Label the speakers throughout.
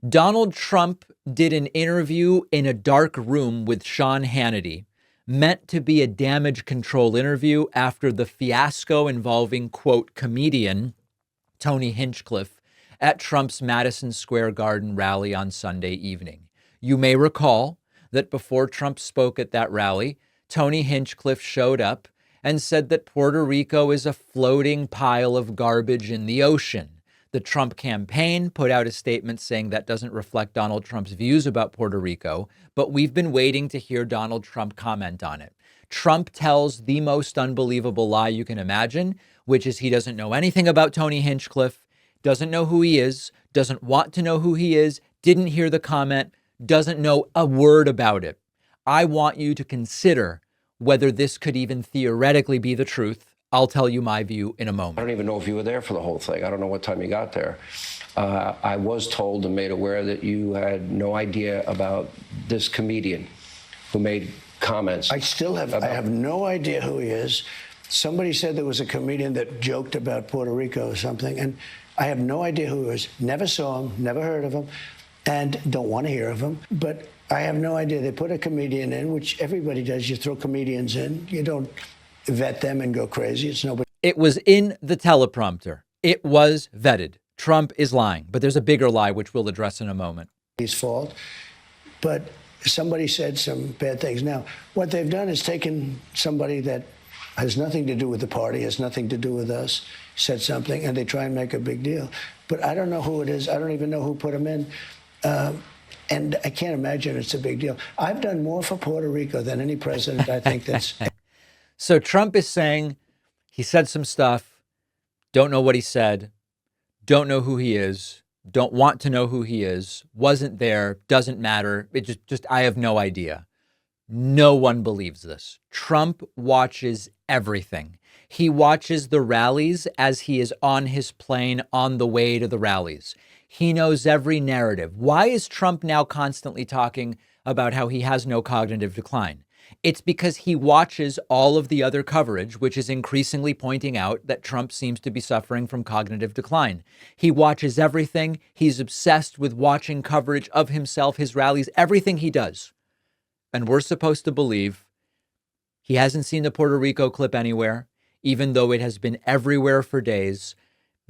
Speaker 1: Donald Trump did an interview in a dark room with Sean Hannity, meant to be a damage control interview after the fiasco involving, quote, comedian Tony Hinchcliffe at Trump's Madison Square Garden rally on Sunday evening. You may recall that before Trump spoke at that rally, Tony Hinchcliffe showed up and said that Puerto Rico is a floating pile of garbage in the ocean. The Trump campaign put out a statement saying that doesn't reflect Donald Trump's views about Puerto Rico, but we've been waiting to hear Donald Trump comment on it. Trump tells the most unbelievable lie you can imagine, which is he doesn't know anything about Tony Hinchcliffe, doesn't know who he is, doesn't want to know who he is, didn't hear the comment, doesn't know a word about it. I want you to consider whether this could even theoretically be the truth. I'll tell you my view in a moment.
Speaker 2: I don't even know if you were there for the whole thing. I don't know what time you got there. I was told and made aware that you had no idea about this comedian who made comments.
Speaker 3: I have no idea who he is. Somebody said there was a comedian that joked about Puerto Rico or something, and I have no idea who he is. Never saw him, never heard of him, and don't want to hear of him. But I have no idea. They put a comedian in, which everybody does. You throw comedians in. You don't vet them and go crazy. It's nobody.
Speaker 1: It was in the teleprompter. It was vetted. Trump is lying, but there's a bigger lie, which we'll address in a moment.
Speaker 3: His fault. But somebody said some bad things. Now, what they've done is taken somebody that has nothing to do with the party, has nothing to do with us, said something, and they try and make a big deal. But I don't know who it is. I don't even know who put him in. And I can't imagine it's a big deal. I've done more for Puerto Rico than any president, I think, that's...
Speaker 1: So Trump is saying he said some stuff, don't know what he said, don't know who he is, don't want to know who he is, wasn't there, doesn't matter. It just I have no idea. No one believes this. Trump watches everything. He watches the rallies as he is on his plane on the way to the rallies. He knows every narrative. Why is Trump now constantly talking about how he has no cognitive decline? It's because he watches all of the other coverage, which is increasingly pointing out that Trump seems to be suffering from cognitive decline. He watches everything. He's obsessed with watching coverage of himself, his rallies, everything he does. And we're supposed to believe he hasn't seen the Puerto Rico clip anywhere, even though it has been everywhere for days,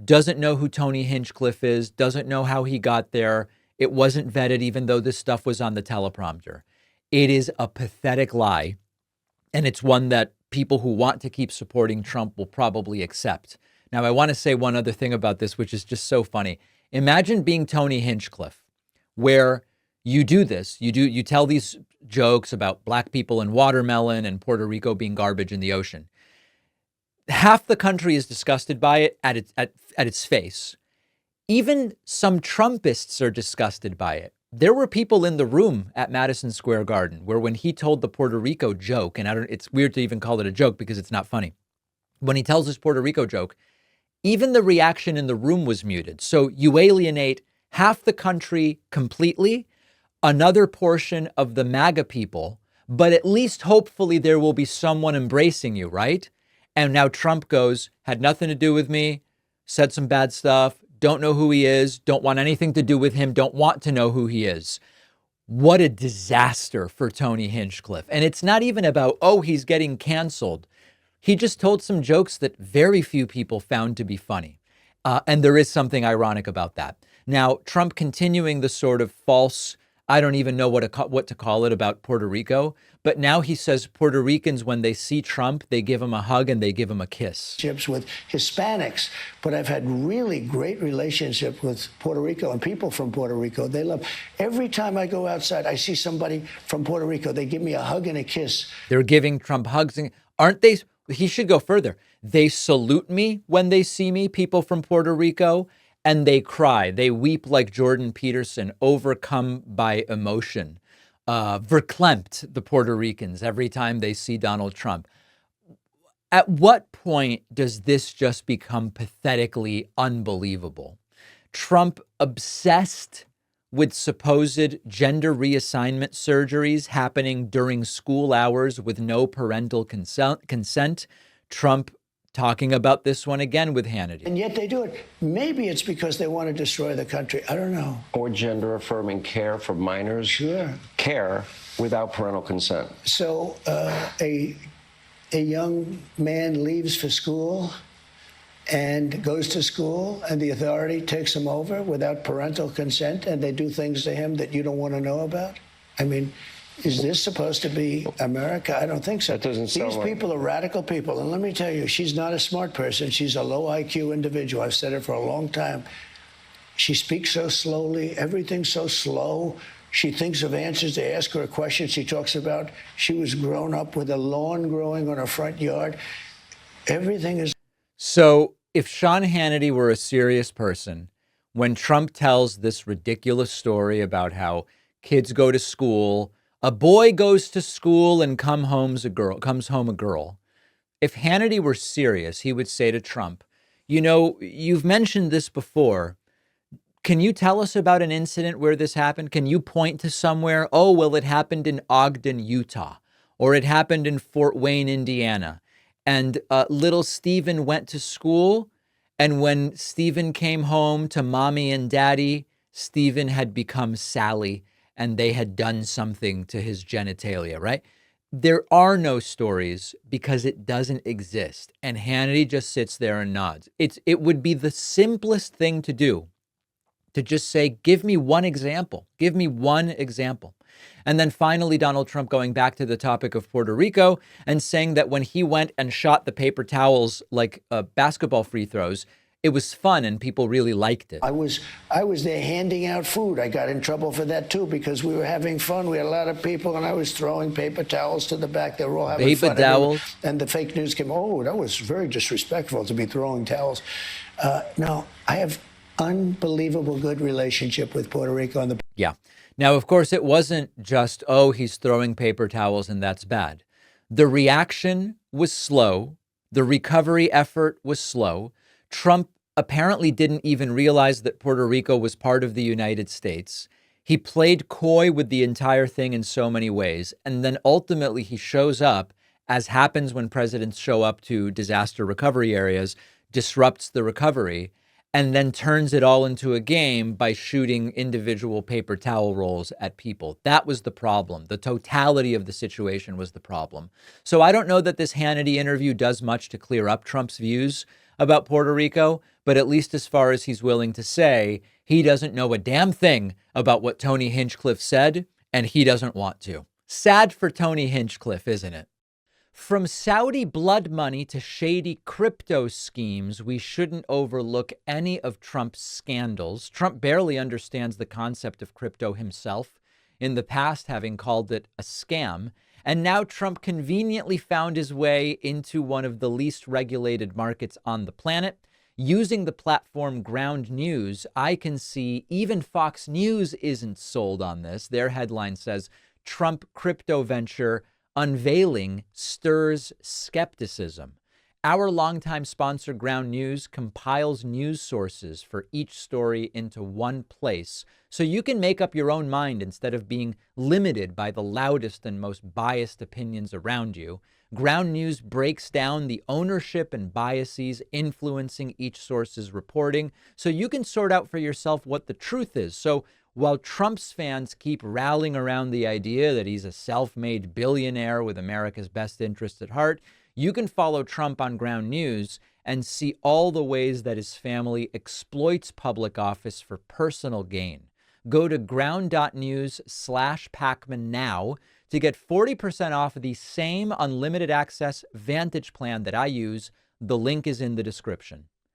Speaker 1: doesn't know who Tony Hinchcliffe is, doesn't know how he got there. It wasn't vetted, even though this stuff was on the teleprompter. It is a pathetic lie, and it's one that people who want to keep supporting Trump will probably accept. Now, I want to say one other thing about this, which is just so funny. Imagine being Tony Hinchcliffe, where you do this, you tell these jokes about black people and watermelon and Puerto Rico being garbage in the ocean. Half the country is disgusted by it at its face. Even some Trumpists are disgusted by it. There were people in the room at Madison Square Garden where when he told the Puerto Rico joke, and it's weird to even call it a joke because it's not funny. When he tells his Puerto Rico joke, even the reaction in the room was muted. So you alienate half the country completely, another portion of the MAGA people, but at least hopefully there will be someone embracing you, right? And now Trump goes, had nothing to do with me, said some bad stuff, don't know who he is, don't want anything to do with him, don't want to know who he is. What a disaster for Tony Hinchcliffe. And it's not even about, oh, he's getting canceled. He just told some jokes that very few people found to be funny. And there is something ironic about that. Now, Trump continuing the sort of false, I don't even know what to call it about Puerto Rico, but now he says Puerto Ricans, when they see Trump, they give him a hug and they give him a kiss.
Speaker 3: With Hispanics, but I've had really great relationship with Puerto Rico and people from Puerto Rico. They love, every time I go outside, I see somebody from Puerto Rico, they give me a hug and a kiss.
Speaker 1: They're giving Trump hugs, and aren't they? He should go further. They salute me when they see me, people from Puerto Rico, and they cry. They weep like Jordan Peterson, overcome by emotion. Verklempt, the Puerto Ricans, every time they see Donald Trump. At what point does this just become pathetically unbelievable? Trump obsessed with supposed gender reassignment surgeries happening during school hours with no parental consent. Trump talking about this one again with Hannity.
Speaker 3: And yet they do it. Maybe it's because they want to destroy the country. I don't know.
Speaker 2: Or gender-affirming care for minors.
Speaker 3: Sure.
Speaker 2: Care without parental consent.
Speaker 3: So a young man leaves for school and goes to school, and the authority takes him over without parental consent, and they do things to him that you don't want to know about? I mean, is this supposed to be America? I don't think so.
Speaker 2: That doesn't sound
Speaker 3: These
Speaker 2: like...
Speaker 3: people are radical people, and let me tell you, she's not a smart person. She's a low IQ individual. I've said it for a long time. She speaks so slowly. Everything's so slow. She thinks of answers. They ask her a question. She talks about she was grown up with a lawn growing on her front yard. Everything is...
Speaker 1: So if Sean Hannity were a serious person, when Trump tells this ridiculous story about how kids go to school, a boy goes to school and comes home a girl. If Hannity were serious, he would say to Trump, you know, you've mentioned this before. Can you tell us about an incident where this happened? Can you point to somewhere? Oh, well, it happened in Ogden, Utah, or it happened in Fort Wayne, Indiana. And little Stephen went to school. And when Stephen came home to mommy and daddy, Stephen had become Sally and they had done something to his genitalia, right? There are no stories because it doesn't exist. And Hannity just sits there and nods. It would be the simplest thing to do to just say, give me one example. Give me one example. And then finally, Donald Trump going back to the topic of Puerto Rico and saying that when he went and shot the paper towels like basketball free throws, it was fun and people really liked it.
Speaker 3: I was there handing out food. I got in trouble for that, too, because we were having fun. We had a lot of people, and I was throwing paper towels to the back. They were all having fun.
Speaker 1: Paper towels?
Speaker 3: And the fake news came, oh, that was very disrespectful to be throwing towels. No, I have unbelievable good relationship with Puerto Rico. And
Speaker 1: Yeah. Now, of course, it wasn't just, oh, he's throwing paper towels and that's bad. The reaction was slow. The recovery effort was slow. Trump apparently didn't even realize that Puerto Rico was part of the United States. He played coy with the entire thing in so many ways. And then ultimately he shows up, as happens when presidents show up to disaster recovery areas, disrupts the recovery, and then turns it all into a game by shooting individual paper towel rolls at people. That was the problem. The totality of the situation was the problem. So I don't know that this Hannity interview does much to clear up Trump's views about Puerto Rico, but at least as far as he's willing to say, he doesn't know a damn thing about what Tony Hinchcliffe said, and he doesn't want to. Sad for Tony Hinchcliffe, isn't it? From Saudi blood money to shady crypto schemes, we shouldn't overlook any of Trump's scandals. Trump barely understands the concept of crypto himself, in the past having called it a scam. And now Trump conveniently found his way into one of the least regulated markets on the planet. Using the platform Ground News, I can see even Fox News isn't sold on this. Their headline says, Trump crypto venture unveiling stirs skepticism. Our longtime sponsor, Ground News, compiles news sources for each story into one place so you can make up your own mind instead of being limited by the loudest and most biased opinions around you. Ground News breaks down the ownership and biases influencing each source's reporting so you can sort out for yourself what the truth is. So while Trump's fans keep rallying around the idea that he's a self-made billionaire with America's best interests at heart, you can follow Trump on Ground News and see all the ways that his family exploits public office for personal gain. Go to ground.news/Pacman now to get 40% off the same unlimited access Vantage plan that I use. The link is in the description.